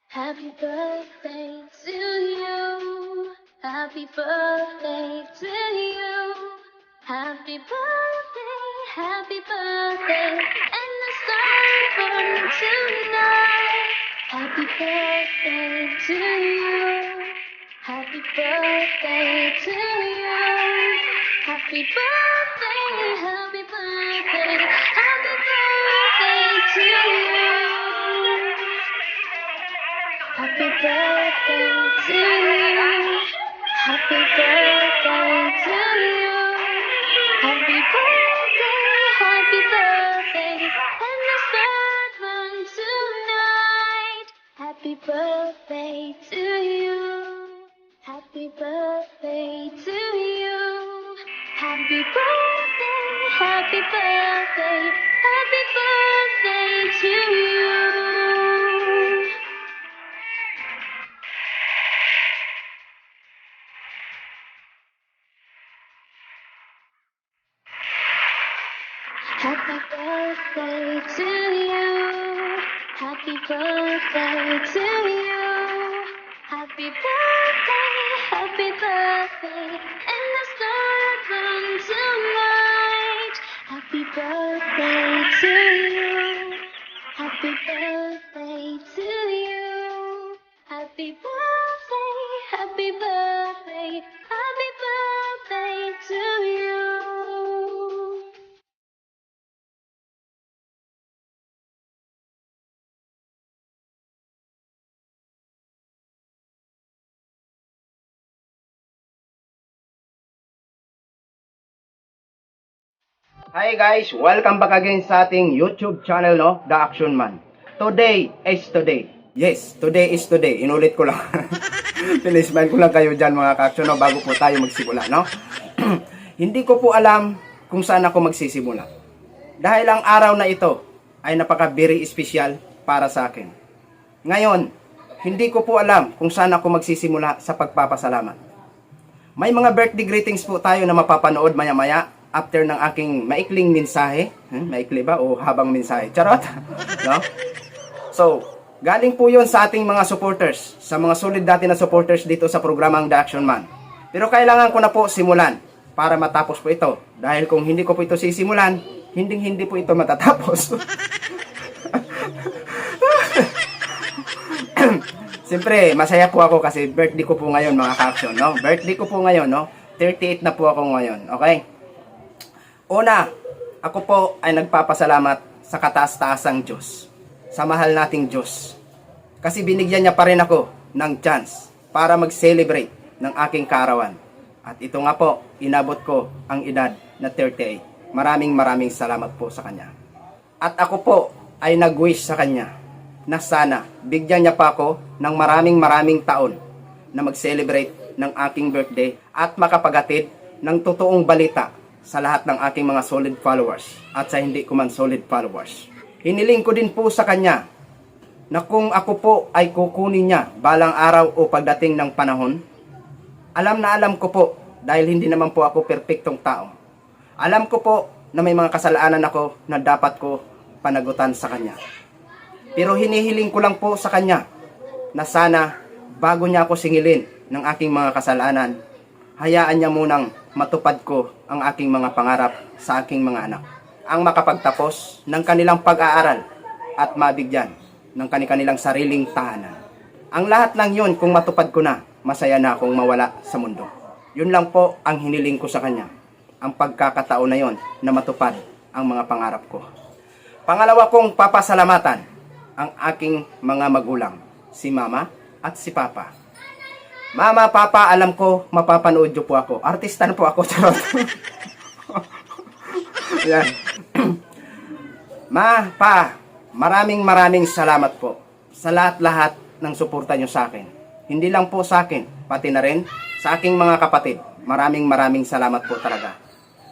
Happy birthday to you. Happy birthday to you. Happy birthday, and the sun burn tonight. Happy birthday to you. Happy birthday to you. Happy birthday, happy birthday, happy birthday to you. Happy birthday to you. Happy birthday to you. Happy birthday, and the sun burn tonight. Happy birthday to you. Happy birthday to you. Happy birthday, happy birthday, happy birthday to you. Happy birthday to you. Happy birthday to you. Happy birthday, and the sun comes tonight. Happy birthday to you. Happy birthday to you. Happy birthday, happy birthday, happy birthday to you. Hi guys, welcome back again sa ating YouTube channel, no, The Action Man. Today is today. Yes, today is today. Inulit ko lang. Pinisman ko lang kayo dyan mga ka-action, no, bago po tayo magsimula, no. Hindi ko po alam kung saan ako magsisimula. Dahil ang araw na ito ay napaka-very special para sa akin. Ngayon, hindi ko po alam kung saan ako magsisimula sa pagpapasalamat. May mga birthday greetings po tayo na mapapanood maya-maya after ng aking maikling mensahe. Maikli ba o habang mensahe? Charot! No? So, galing po yun sa ating mga supporters, sa mga solid dati na supporters dito sa programang The Action Man. Pero kailangan ko na po simulan para matapos po ito. Dahil kung hindi ko po ito sisimulan, hindi po ito matatapos. Siyempre, masaya po ako kasi birthday ko po ngayon mga ka-action, no? Birthday ko po ngayon, no? 38 na po ako ngayon, okay? Una, ako po ay nagpapasalamat sa kataas-taasang Diyos, sa mahal nating Diyos. Kasi binigyan niya pa rin ako ng chance para mag-celebrate ng aking kaarawan. At ito nga po, inabot ko ang edad na 38. Maraming salamat po sa Kanya. At ako po ay nag-wish sa Kanya na sana bigyan niya pa ako ng maraming taon na mag-celebrate ng aking birthday at makapagatid ng totoong balita sa lahat ng aking mga solid followers at sa hindi ko man solid followers. Hiniling ko din po sa Kanya na kung ako po ay kukunin niya balang araw o pagdating ng panahon, alam ko po dahil hindi naman po ako perpektong tao. Alam ko po na may mga kasalanan ako na dapat ko panagutan sa Kanya. Pero hinihiling ko lang po sa Kanya na sana bago niya ako singilin ng aking mga kasalanan, hayaan niya munang matupad ko ang aking mga pangarap sa aking mga anak. Ang makapagtapos ng kanilang pag-aaral at mabigyan ng kanilang sariling tahanan. Ang lahat ng yun, kung matupad ko na, masaya na akong mawala sa mundo. Yun lang po ang hiniling ko sa Kanya. Ang pagkakataon na yon na matupad ang mga pangarap ko. Pangalawa kong papasalamatan ang aking mga magulang, si Mama at si Papa. Mama, Papa, alam ko mapapanood nyo po ako. Artista na po ako, charot. Yan. Ma, Pa, maraming salamat po sa lahat ng suporta nyo sa akin. Hindi lang po sa akin, pati na rin sa aking mga kapatid. Maraming salamat po talaga.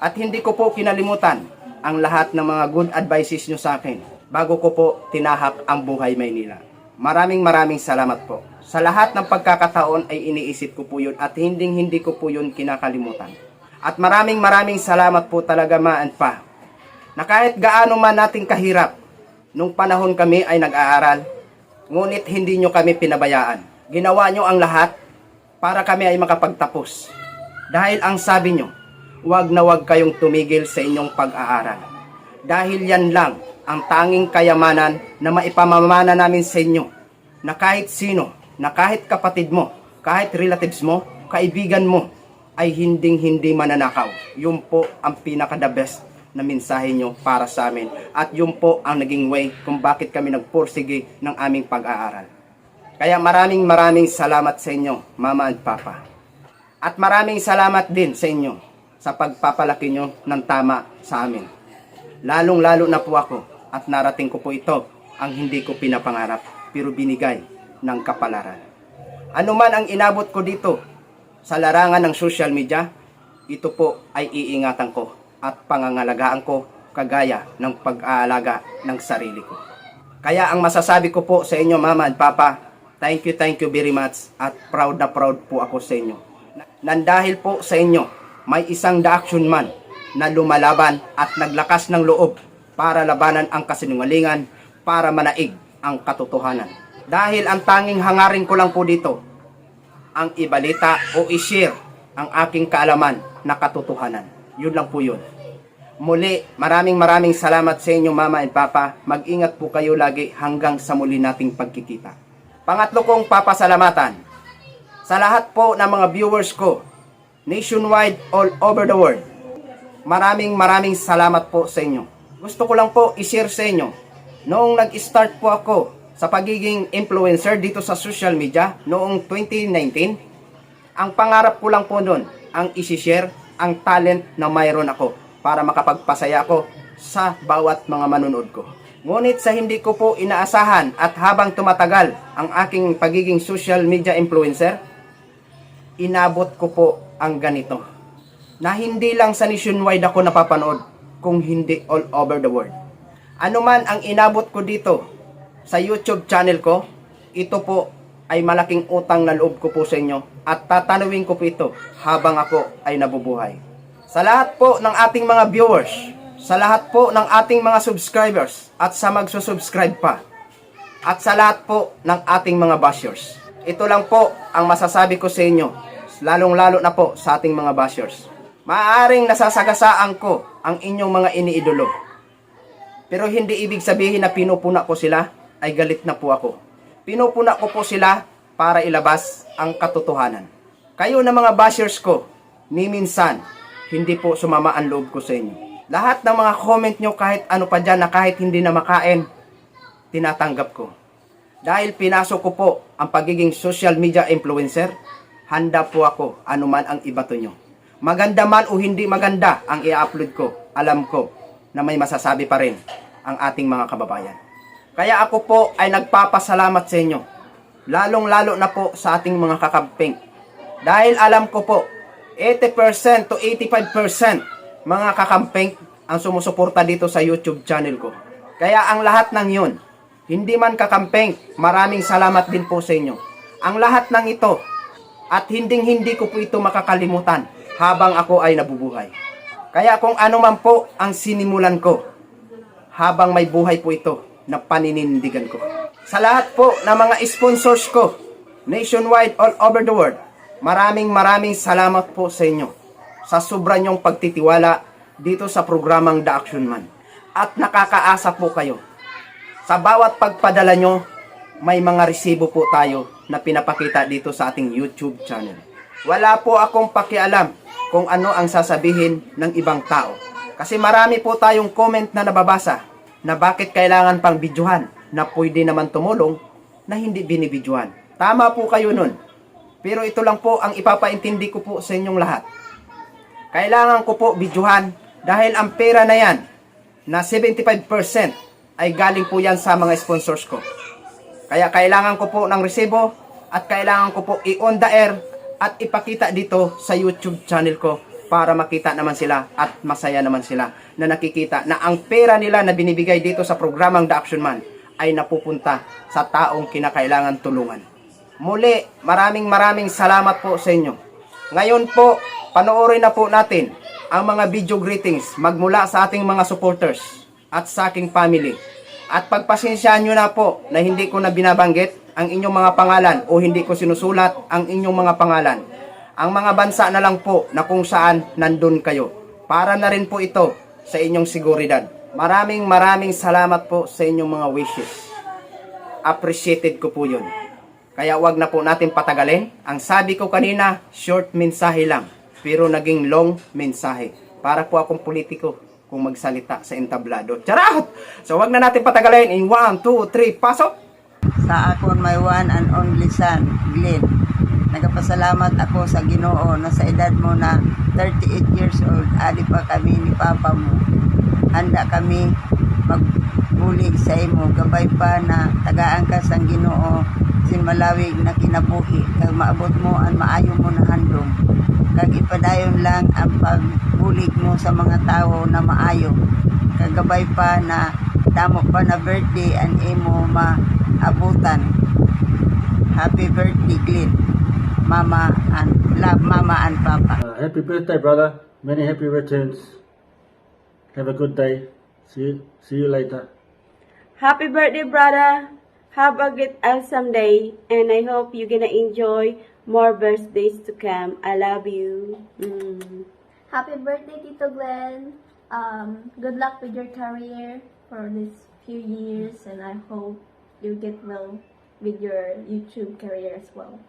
At hindi ko po kinalimutan ang lahat ng mga good advices nyo sa akin bago ko po tinahak ang buhay Maynila. Maraming salamat po. Sa lahat ng pagkakataon ay iniisip ko po yun at hindi ko po yun kinakalimutan. At maraming salamat po talaga, Ma and Pa, na kahit gaano man nating kahirap, nung panahon kami ay nag-aaral, Ngunit hindi nyo kami pinabayaan. Ginawa nyo ang lahat para kami ay makapagtapos. Dahil ang sabi nyo, wag na wag kayong tumigil sa inyong pag-aaral. Dahil yan lang ang tanging kayamanan na maipamamana namin sa inyo, na kahit sino, na kahit kapatid mo, kahit relatives mo, kaibigan mo, ay hinding-hindi mananakaw. Yun po ang pinaka-the best na mensahe nyo para sa amin. At yun po ang naging way kung bakit kami nagpursige ng aming pag-aaral. Kaya maraming salamat sa inyo, Mama and Papa. At maraming salamat din sa inyo sa pagpapalaki nyo ng tama sa amin. Lalong-lalo na po ako at narating ko po ito ang hindi ko pinapangarap pero binigay ng kapalaran. Ano man ang inabot ko dito sa larangan ng social media, ito po ay iingatan ko at pangangalagaan ko kagaya ng pag-aalaga ng sarili ko. Kaya ang masasabi ko po sa inyo, Mama and Papa, thank you very much at proud na proud po ako sa inyo. Nandahil po sa inyo, may isang The Action Man na lumalaban at naglakas ng loob para labanan ang kasinungalingan, para manaig ang katotohanan. Dahil ang tanging hangarin ko lang po dito, ang ibalita o i-share ang aking kaalaman na katotohanan. Yun lang po yun. Muli, maraming salamat sa inyo, Mama and Papa. Mag-ingat po kayo lagi hanggang sa muli nating pagkikita. Pangatlo kong papasalamatan sa lahat po ng mga viewers ko nationwide, all over the world. Maraming salamat po sa inyo. Gusto ko lang po i-share sa inyo, noong nag-start po ako sa pagiging influencer dito sa social media noong 2019, ang pangarap ko lang po noon ang i-share ang talent na mayroon ako para makapagpasaya ako sa bawat mga manonood ko. Ngunit sa hindi ko po inaasahan at habang tumatagal ang aking pagiging social media influencer, inabot ko po ang ganito. Na hindi lang sa nationwide ako napapanood, kung hindi all over the world. Ano man ang inabot ko dito sa YouTube channel ko, ito po ay malaking utang na loob ko po sa inyo at tatanawin ko po ito habang ako ay nabubuhay. Sa lahat po ng ating mga viewers, sa lahat po ng ating mga subscribers at sa magsusubscribe pa, at sa lahat po ng ating mga bashers, ito lang po ang masasabi ko sa inyo, lalong-lalo na po sa ating mga bashers. Maaaring nasasagasaan ko ang inyong mga iniidolo, pero hindi ibig sabihin na pinupuna ko sila ay galit na po ako. Pinupuna ko po sila para ilabas ang katotohanan. Kayo na mga bashers ko, ni minsan, hindi po sumama ang loob ko sa inyo. Lahat ng mga comment nyo kahit ano pa dyan na kahit hindi na makain, tinatanggap ko. Dahil pinasok ko po ang pagiging social media influencer, handa po ako anuman ang ibato nyo. Maganda man o hindi maganda ang i-upload ko, alam ko na may masasabi pa rin ang ating mga kababayan. Kaya ako po ay nagpapasalamat sa inyo, lalong-lalo na po sa ating mga kakamping. Dahil alam ko po, 80% to 85% mga kakamping ang sumusuporta dito sa YouTube channel ko. Kaya ang lahat ng yun, hindi man kakamping, maraming salamat din po sa inyo. Ang lahat ng ito, at hindi ko po ito makakalimutan habang ako ay nabubuhay. Kaya kung ano man po ang sinimulan ko, habang may buhay po ito na paninindigan ko. Sa lahat po ng mga sponsors ko, nationwide, all over the world, maraming salamat po sa inyo sa sobra nyong pagtitiwala dito sa programang The Action Man. At nakakaasa po kayo. Sa bawat pagpadala nyo, may mga resibo po tayo na pinapakita dito sa ating YouTube channel. Wala po akong pakialam kung ano ang sasabihin ng ibang tao. Kasi marami po tayong comment na nababasa na bakit kailangan pang bidyuhan na pwede naman tumulong na hindi binibidyuhan. Tama po kayo nun. Pero ito lang po ang ipapaintindi ko po sa inyong lahat. Kailangan ko po bidyuhan dahil ang pera na yan na 75% ay galing po yan sa mga sponsors ko. Kaya kailangan ko po ng resibo at kailangan ko po i-on the air at ipakita dito sa YouTube channel ko para makita naman sila at masaya naman sila na nakikita na ang pera nila na binibigay dito sa programang The Action Man ay napupunta sa taong kinakailangan tulungan. Muli, maraming salamat po sa inyo. Ngayon po, panoorin na po natin ang mga video greetings magmula sa ating mga supporters at sa aking family At pagpasensyahan nyo na po na hindi ko na binabanggit ang inyong mga pangalan o hindi ko sinusulat ang inyong mga pangalan. Ang mga bansa na lang po na kung saan nandun kayo. Para na rin po ito sa inyong seguridad. Maraming salamat po sa inyong mga wishes. Appreciated ko po yun. Kaya wag na po natin patagalin. Ang sabi ko kanina, short mensahe lang. Pero naging long mensahe. Para po akong politiko kung magsalita sa entablado. Charot! So wag na natin patagalin. In 1, 2, 3, pasok! Sa akon my one and only son, Glenn. Nagapasalamat ako sa Ginoo na sa edad mo na 38 years old, adi pa kami ni Papa mo. Handa kami magbulig sa imo, gabay pa na tagaan ka sa Ginoo, sin malawig na kinabuhi, kag maabot mo ang maayo mo na handom. Kag ipadayon lang ang pagbulig mo sa mga tao na maayo. Kag gabay pa na damo pa na birthday ang imo maabutan. Happy birthday, Glenn. Mama and love Mama and Papa. Happy birthday, brother. Many happy returns. Have a good day. See you later. Happy birthday, brother. Have a good awesome day. And I hope you're gonna enjoy more birthdays to come. I love you. Happy birthday, Tito Glenn. Good luck with your career for these few years, and I hope you get well with your YouTube career as well.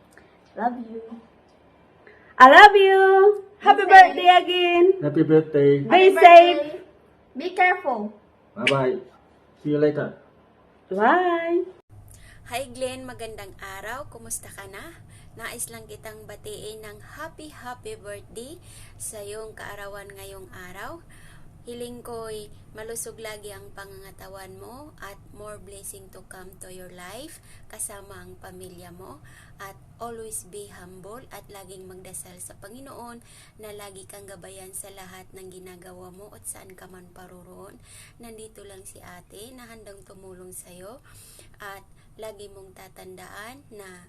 Love you. I love you. Happy safe. birthday again. Happy birthday. Be Happy safe. birthday. Be careful. Bye-bye. See you later. Bye. Hi Glenn, magandang araw. Kumusta ka na? Nais lang kitang batiin ng happy birthday sa iyong kaarawan ngayong araw. Hiling ko'y malusog lagi ang pangangatawan mo at more blessing to come to your life kasama ang pamilya mo, at always be humble at laging magdasal sa Panginoon na lagi kang gabayan sa lahat ng ginagawa mo at saan ka man paroroon. Nandito lang si ate na handang tumulong sa'yo, at lagi mong tatandaan na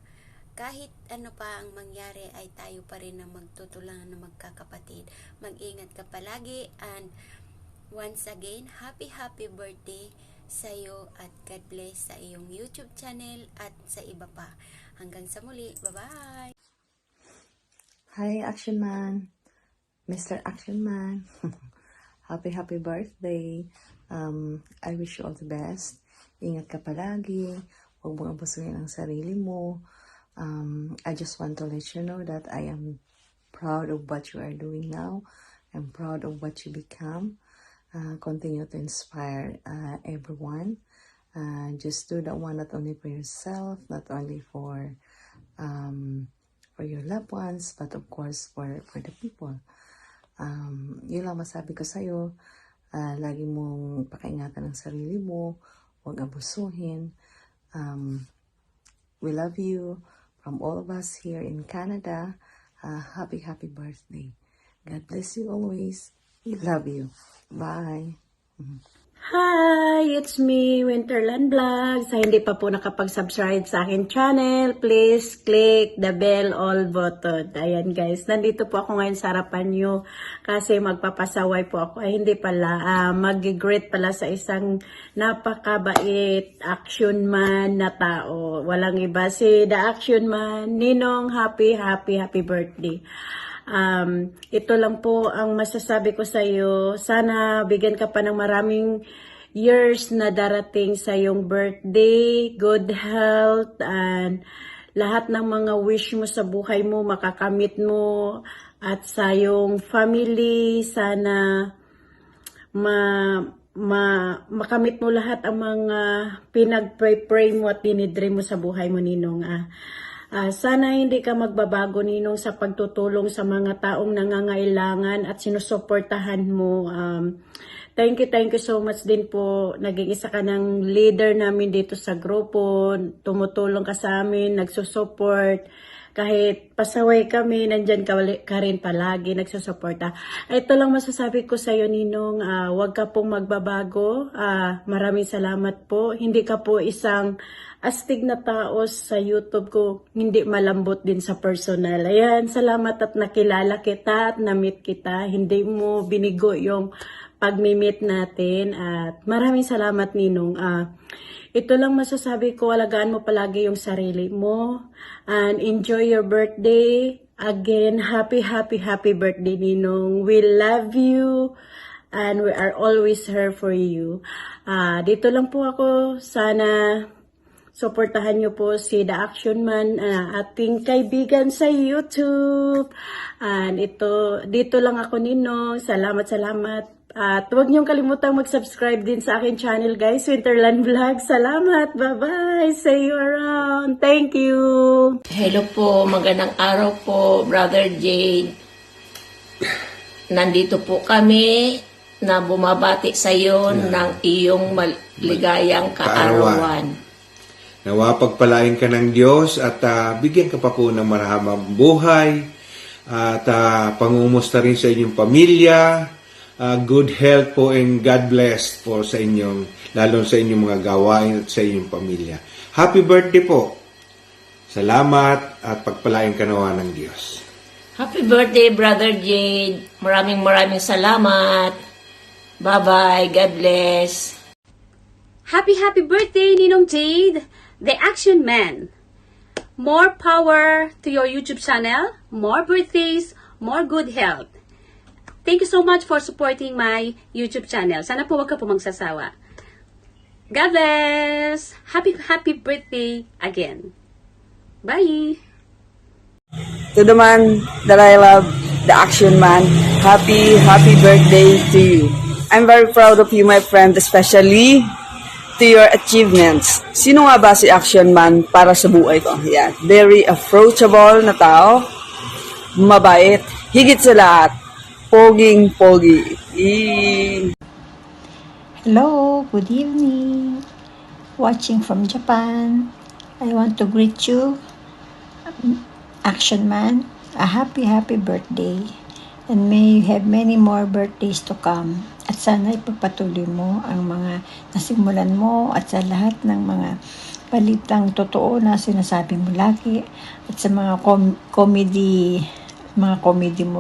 kahit ano pa ang mangyari ay tayo pa rin na magtutulungan na magkakapatid. Mag-ingat ka palagi, and once again, happy birthday sa iyo at God bless sa iyong YouTube channel at sa iba pa. Hanggang sa muli. Bye-bye! Hi, Action Man. Mr. Action Man. Happy birthday. I wish you all the best. Ingat ka palagi. Huwag mong abusuin ang sarili mo. I just want to let you know that I am proud of what you are doing now. I'm proud of what you become. Continue to inspire everyone. Just do that one not only for yourself, not only for your loved ones, but of course for the people. Yun lang masabi ko sa'yo. Lagi mong pakaingatan ang sarili mo. Huwag abusuhin. We love you from all of us here in Canada. Happy birthday. God bless you always. We love you. Bye. Hi, it's me, Winterland Vlog. Sa hindi pa po nakapag-subscribe sa akin channel, please click the bell all button. Ayan guys, nandito po ako ngayon sa harapan nyo kasi magpapasaway po ako. Ay hindi pala, mag-greet pala sa isang napakabait action man na tao. Walang iba, si The Action Man. Ninong, happy birthday. Ito lang po ang masasabi ko sa iyo. Sana bigyan ka pa ng maraming years na darating sa iyong birthday, good health, and lahat ng mga wish mo sa buhay mo makakamit mo, at sa iyong family sana makamit mo lahat ang mga pinag-pray mo at dinidream mo sa buhay mo, Ninong. Sana hindi ka magbabago, Ninong, sa pagtutulong sa mga taong nangangailangan at sinusuportahan mo. Thank you so much din po. Naging isa ka ng leader namin dito sa grupo. Tumutulong ka sa amin, nagsusupport. Kahit pasaway kami, nandyan ka rin palagi, nagsusuporta. Ito lang masasabi ko sa iyo, Ninong. Huwag ka pong magbabago. Maraming salamat po. Hindi ka po isang astig na tao sa YouTube ko, hindi malambot din sa personal. Ayan, salamat at nakilala kita at na-meet kita. Hindi mo binigo yung pag-meet natin. At maraming salamat, Ninong. Ito lang masasabi ko, alagaan mo palagi yung sarili mo. And enjoy your birthday. Again, happy birthday, Ninong. We love you. And we are always here for you. Dito lang po ako. Sana suportahan niyo po si The Action Man, ating kaibigan sa YouTube. And dito lang ako, Ninong. Salamat. At huwag niyong kalimutang mag-subscribe din sa akin channel, guys. Winterland Vlog. Salamat. Bye-bye. See you around. Thank you. Hello po, magandang araw po, Brother Jade. Nandito po kami na bumabati sa iyo ng iyong maligayang kaarawan. Nawa pagpalain ka ng Diyos at bigyan ka pa po ng maraming buhay at pangumusta rin sa inyong pamilya. Good health po and God bless po sa inyong, lalo sa inyong mga gawain at sa inyong pamilya. Happy birthday po! Salamat at pagpalain ka nawa ng Diyos. Happy birthday, Brother Jade. Maraming salamat. Bye-bye. God bless. Happy birthday, Ninong Jade, the Action Man. More power to your YouTube channel, more birthdays, more good health. Thank you so much for supporting my YouTube channel. Sana po wag ka po magsasawa. God bless. Happy birthday again. Bye. To the man that I love, the Action Man, happy birthday to you. I'm very proud of you, my friend, especially to your achievements. Sino nga ba si Action Man para sa buhay ko? Yan. Very approachable na tao, mabait, higit sa lahat, poging-pogi. Hello, good evening. Watching from Japan. I want to greet you, Action Man, a happy birthday. And may you have many more birthdays to come. At sana ipagpatuloy mo ang mga nasimulan mo at sa lahat ng mga balitang totoo na sinasabi mo lagi. At sa mga comedy mo,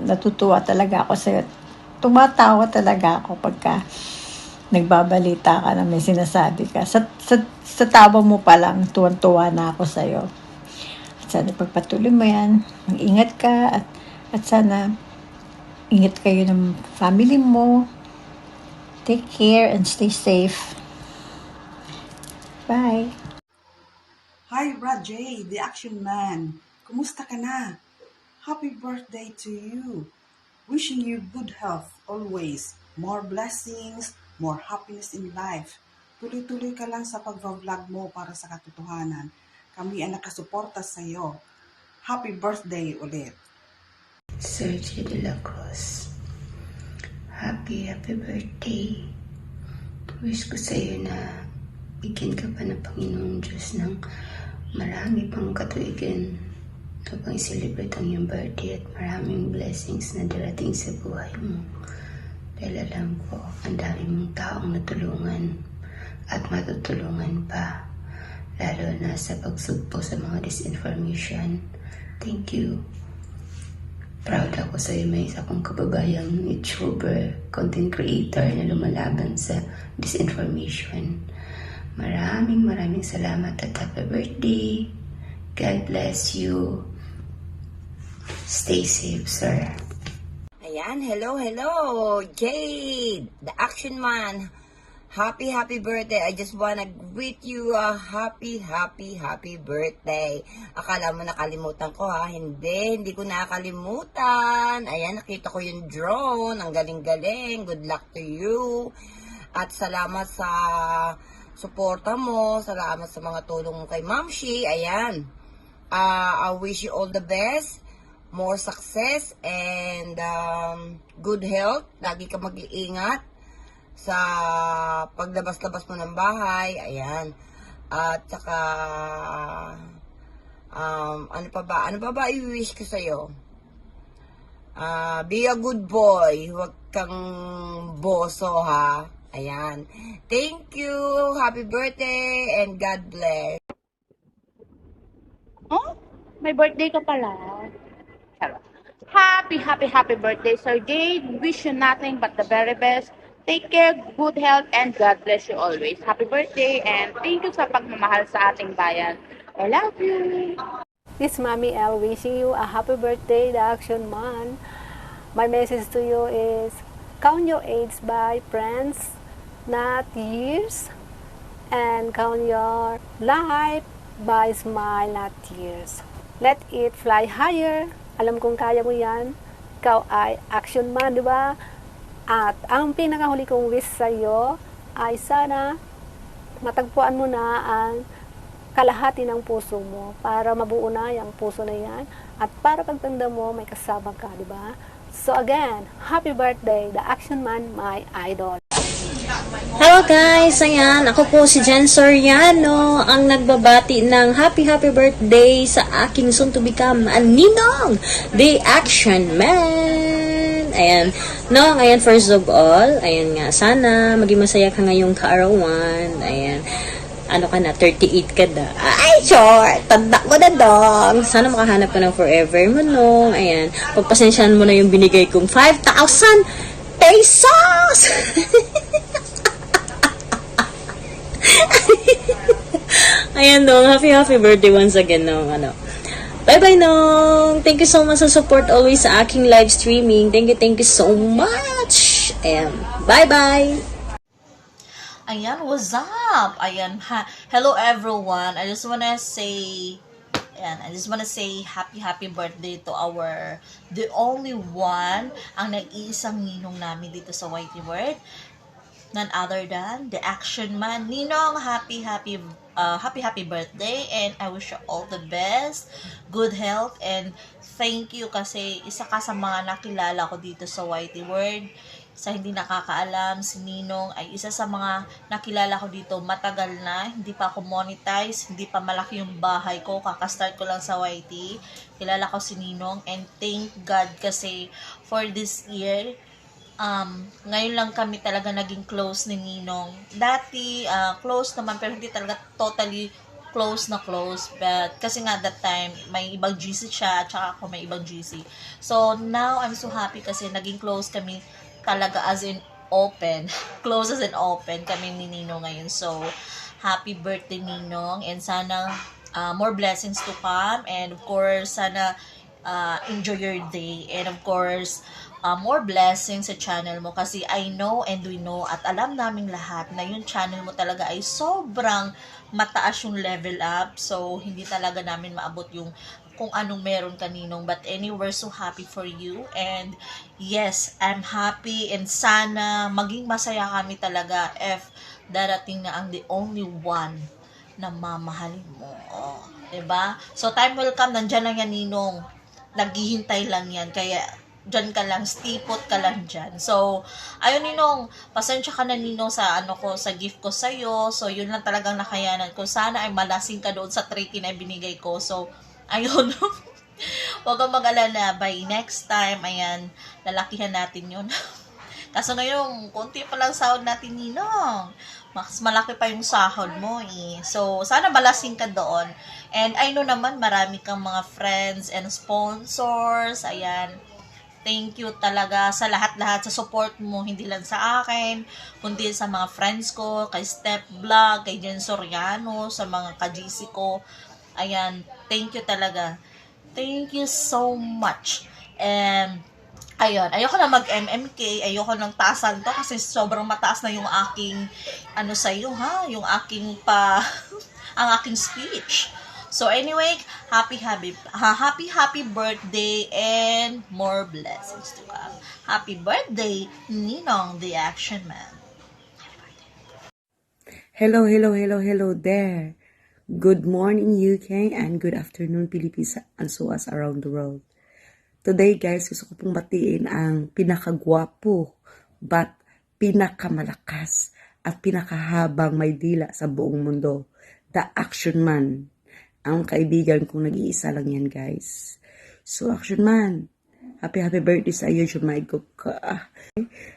natutuwa talaga ako sa'yo. Tumatawa talaga ako pagka nagbabalita ka na may sinasabi ka. Sa tawa mo pa lang, tuwan-tuwa na ako sa'yo. At sana pagpatuloy mo yan, mag-ingat ka at sana ingat kayo ng family mo. Take care and stay safe. Bye. Hi, Brad J, the Action Man. Kumusta ka na? Happy birthday to you. Wishing you good health always. More blessings, more happiness in life. Tuloy-tuloy ka lang sa pag-vlog mo para sa katotohanan. Kami ang nakasuporta sa iyo. Happy birthday ulit. Sergio de la Cruz, happy birthday. Wish ko sa iyo na bigyan ka pa ng Panginoong Diyos ng marami pang katuigan habang i-celebrate ang iyong birthday at maraming blessings na darating sa buhay mo. Dahil alam ko, ang dami mong taong natulungan at matutulungan pa, lalo na sa pagsugpo sa mga disinformation. Thank you. Proud ako sa iyo, may isa kong kababayang YouTuber, content creator na lumalaban sa disinformation. Maraming salamat at happy birthday. God bless you. Stay safe, sir. Ayan, hello, Jade, the Action Man. Happy birthday. I just wanna greet you a happy birthday. Akala mo nakalimutan ko ha? Hindi ko nakalimutan. Ayan, nakita ko yung drone. Ang galing-galing. Good luck to you. At salamat sa suporta mo. Salamat sa mga tulong mo kay Mamshi. Ayan. I wish you all the best. More success and good health. Lagi ka mag-iingat sa paglabas-labas mo ng bahay, ayan. At saka, ano pa ba i-wish ko sa'yo? Be a good boy, huwag kang boso ha, ayan. Thank you, happy birthday, and God bless. Oh, may birthday ka pala. Happy happy birthday, Sir Jade. Wish you nothing but the very best. Take care, good health, and God bless you always. Happy birthday, and thank you sa pagmamahal sa ating bayan. I love you. This is Mommy L wishing you a happy birthday, the Action Man. My message to you is count your age by friends, not years. And count your life by smile, not tears. Let it fly higher. Alam kong kaya mo yan. Ikaw ay action man, di ba? At ang pinakahuli kong wish sa iyo ay sana matagpuan mo na ang kalahati ng puso mo para mabuo na yung puso na yan at para pagtanda mo may kasama ka, di ba? So again, happy birthday, the Action Man, my idol. Hello guys! Ayan, ako po si Jen Soriano, ang nagbabati ng happy birthday sa aking soon to become Ninong, the Action Man! Ayan, no, ngayon first of all, ayan nga, sana maging masaya ka ngayong kaarawan. Ayan, ano ka na, 38 ka na. Ay, short! Tanda mo na dong! Sana makahanap ka ng forever mo, no? Ayan, pagpasensyahan mo na yung binigay kong 5,000 pesos! Ayan dong, happy birthday once again nong ano. Bye nong. Thank you so much sa support always sa aking live streaming. Thank you so much. Ayan, bye. Ayan, what's up? Ayan, hello everyone. I just wanna say happy birthday to the only one, ang nag-iisang ninong namin dito sa Whitey World. None other than the Action Man. Ninong, happy birthday, and I wish you all the best, good health, and thank you kasi isa ka sa mga nakilala ko dito sa Whitey World. Sa hindi nakakaalam, si Ninong ay isa sa mga nakilala ko dito matagal na, hindi pa ako monetize, hindi pa malaki yung bahay ko, kakastart ko lang sa Whitey. Kilala ko si Ninong, and thank God kasi for this year, ngayon lang kami talaga naging close ni Ninong. Dati, close naman, pero hindi talaga totally close na close. But, kasi nga that time, may ibang GC siya, tsaka ako may ibang GC. So, now, I'm so happy kasi naging close kami talaga as in open. Close as in open kami ni Ninong ngayon. So, happy birthday, Ninong. And sana, more blessings to come. And of course, sana, enjoy your day. And of course, more blessings sa channel mo kasi I know and we know at alam naming lahat na yung channel mo talaga ay sobrang mataas yung level up, so hindi talaga namin maabot yung kung anong meron kaninong. But anyway, we're so happy for you, and yes, I'm happy, and sana maging masaya kami talaga if darating na ang the only one na mamahalin mo, diba? So time will come, nandyan lang yan Ninong, naghihintay lang yan, kaya dyan ka lang, stipot ka lang dyan. So, ayun Ninong, pasensya ka na Ninong sa sa gift ko sa'yo. So, yun lang talagang nakayanan ko. Sana ay malasing ka doon sa 3K na binigay ko. So, ayun. Huwag kang mag-alala. By next time, ayan, lalakihan natin yun. Kaso ngayon, konti pa lang sahod natin Ninong. Mas malaki pa yung sahod mo eh. So, sana malasing ka doon. And I know naman, marami kang mga friends and sponsors. Ayan. Thank you talaga sa lahat-lahat sa support mo, hindi lang sa akin, kundi sa mga friends ko, kay Step Vlog, kay Jen Soriano, sa mga ka-GC ko. Ayan, thank you talaga. Thank you so much. And, ayun, ayoko na mag-MMK, ayoko nang taasan to kasi sobrang mataas na yung aking, sa'yo ha, yung aking ang aking speech. So anyway, happy birthday and more blessings to come. Happy birthday, Ninong, the Action Man. Hello there. Good morning UK and good afternoon Philippines and so as around the world. Today guys, gusto ko pong batiin ang pinakagwapo but pinakamalakas at pinakahabang may dila sa buong mundo, the Action Man. Ang kaibigan kong nag-iisa lang yan, guys. So, Action Man, happy birthday sa iyo, Jumaygo ka.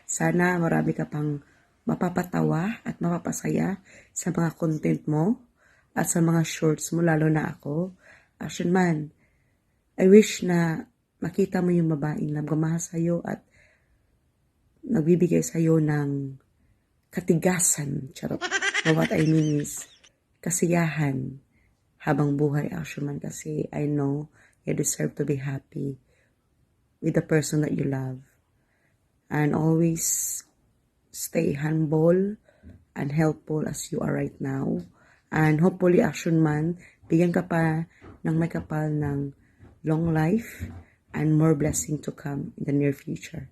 Sana marami ka pang mapapatawa at mapapasaya sa mga content mo at sa mga shorts mo, lalo na ako. Action Man, I wish na makita mo yung babaeng nagmamahal sa'yo at nagbibigay sa'yo ng katigasan. Charot. But what I mean is, kasiyahan habang buhay, Action Man, kasi I know you deserve to be happy with the person that you love. And always stay humble and helpful as you are right now. And hopefully, Action Man, bigyan ka pa ng may kapal ng long life and more blessing to come in the near future.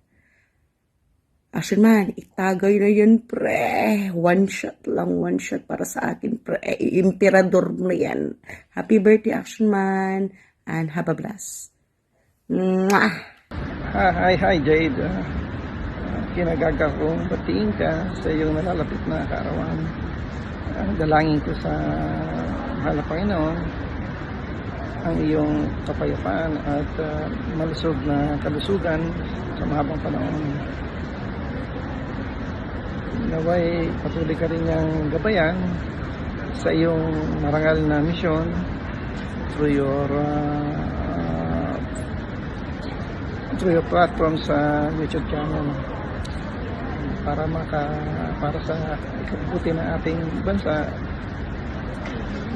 Action Man, itagay na yun, pre. One shot lang, one shot para sa akin, pre. Imperador mo yan. Happy birthday, Action Man, and have a blast. Mwah! Hi, Jade. Kinagaga kong batiin ka sa iyong nalalapit na kaarawan. Dalangin ko sa mahal na Panginoon ang iyong kapayapaan at malusog na kalusugan sa mahabang panahon. Naway patuloy ka rin niyang gabayan sa iyong marangal na misyon through your platform sa YouTube channel para sa ikabubuti ng ating bansa,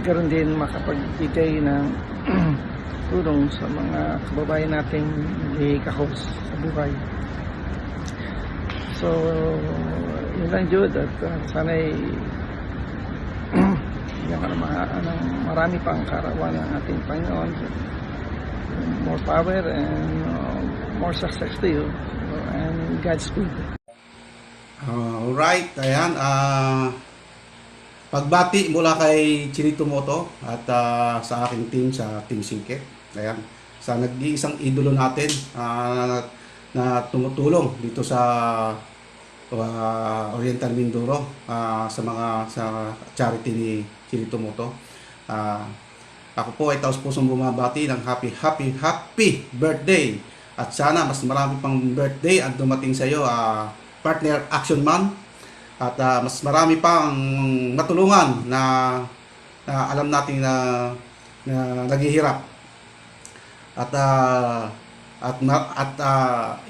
ganoon din makapagbigay ng tulong sa mga kababayan nating kahos sa buhay. So, yun lang, Jude, at sana'y bigyan ka ng marami pang kaarawan ng ating Panginoon. More power and more success to you and Godspeed. Alright, ayan. Pagbati mula kay Chinito Moto at sa aking team, sa Team Singke. Ayan. Sa nag-iisang idolo natin na tumutulong dito sa Oriental Mindoro sa charity ni Chinito Moto. Ako po ay taos pusong bumabati ng happy birthday. At sana mas marami pang birthday ang dumating sa iyo, partner Action Man. At mas marami pang matulungan na alam natin na naghihirap.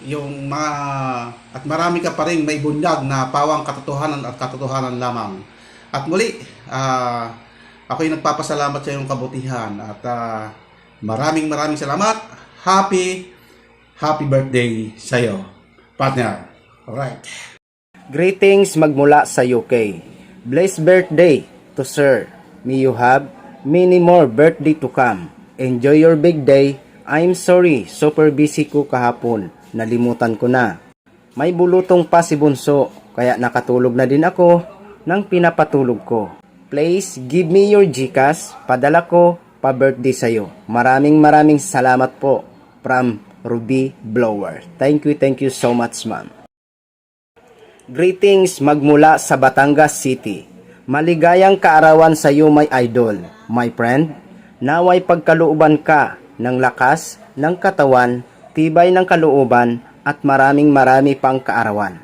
Yung mga marami ka pa ring may bunyag na pawang katotohanan at katotohanan lamang. At muli, ako'y nagpapasalamat sa iyong kabutihan at maraming salamat. Happy birthday sa iyo, partner. Alright. Greetings magmula sa UK. Blessed birthday to Sir. May you have many more birthday to come. Enjoy your big day. I'm sorry, super busy ko kahapon. Nalimutan ko na. May bulutong pa si Bunso, kaya nakatulog na din ako ng pinapatulog ko. Please give me your GCash. Padala ko pa birthday sa'yo. Maraming salamat po. From Ruby Blower. Thank you so much, ma'am. Greetings magmula sa Batangas City. Maligayang kaarawan sa iyo, my idol, my friend. Naway pagkalooban ka ng lakas ng katawan, tibay ng kalooban, at marami pang kaarawan.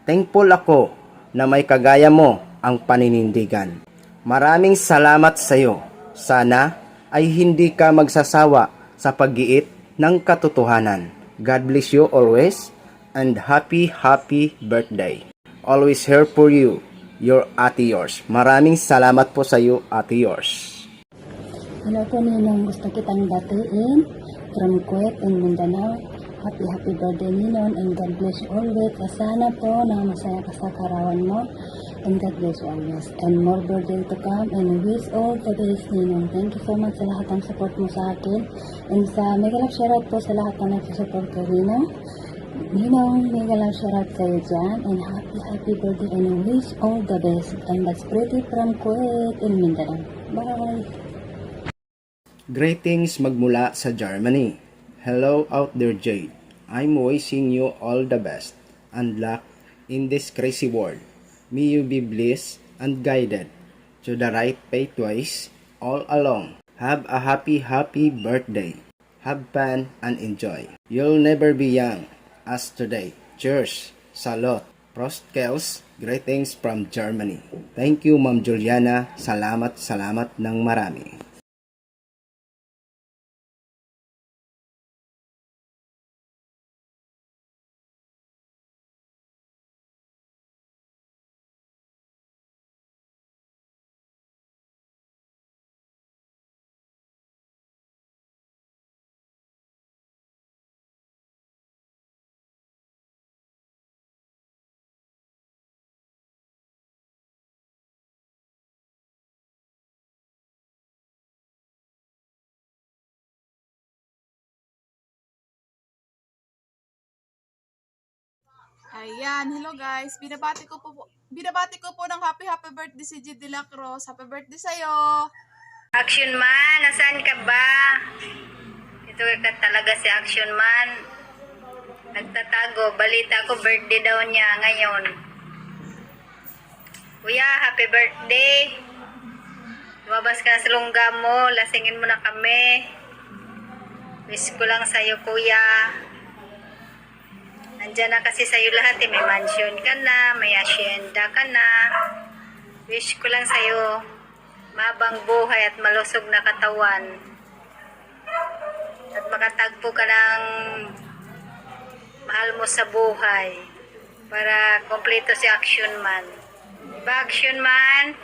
Thankful ako na may kagaya mo ang paninindigan. Maraming salamat sa iyo. Sana ay hindi ka magsasawa sa pag-iit ng katotohanan. God bless you always and happy birthday. Always here for you, your Ate Yours. Maraming salamat po sa iyo, Ate Yours. Hello po Ninong, gusto kitang batiin from Kuwait and Mindanao. Happy birthday Ninong and God bless you always. Sana po na masaya ka sa karawan mo and God bless you always. And more birthday to come and wish all the best Ninong. Thank you so much sa lahat ng support mo sa akin. And sa mega love shoutout po sa lahat na nagsusupport kay Ninong. Ninong, mega love shoutout sa iyo dyan. And happy birthday and wish all the best. And that's pretty from Kuwait and Mindanao. Bye! Greetings magmula sa Germany. Hello out there, Jade. I'm wishing you all the best and luck in this crazy world. May you be blessed and guided to the right pathways all along. Have a happy birthday. Have fun and enjoy. You'll never be young as today. Cheers. Salot. Prost Kels. Greetings from Germany. Thank you, Ma'am Juliana. Salamat ng marami. Ayan, hello guys. Binabati ko po ng happy birthday si G. De La Cruz. Happy birthday sa'yo. Action Man, nasaan ka ba? Ito ka talaga si Action Man. Nagtatago. Balita ko birthday daw niya ngayon. Kuya, happy birthday. Lumabas ka na sa lungga mo. Lasingin mo na kami. Wish ko lang sa'yo, kuya. Nandiyan na kasi sa'yo lahat eh. May mansion ka na, may asyenda ka na. Wish ko lang sa'yo mabang buhay at malusog na katawan. At makatagpo ka ng mahal mo sa buhay. Para kompleto si Action Man. Diba, Action Man?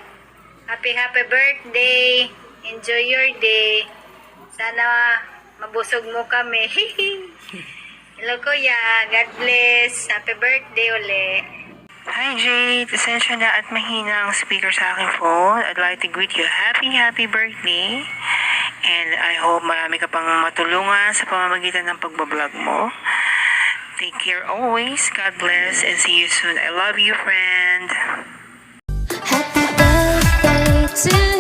Happy birthday. Enjoy your day. Sana mabusog mo kami. Hello, Kuya. God bless. Happy birthday uli. Hi Jade, pasensya na at mahina ang speaker sa aking phone. I'd like to greet you happy birthday. And I hope marami ka pang matulungan sa pamamagitan ng pagbablog mo. Take care always. God bless and see you soon. I love you, friend. Happy birthday to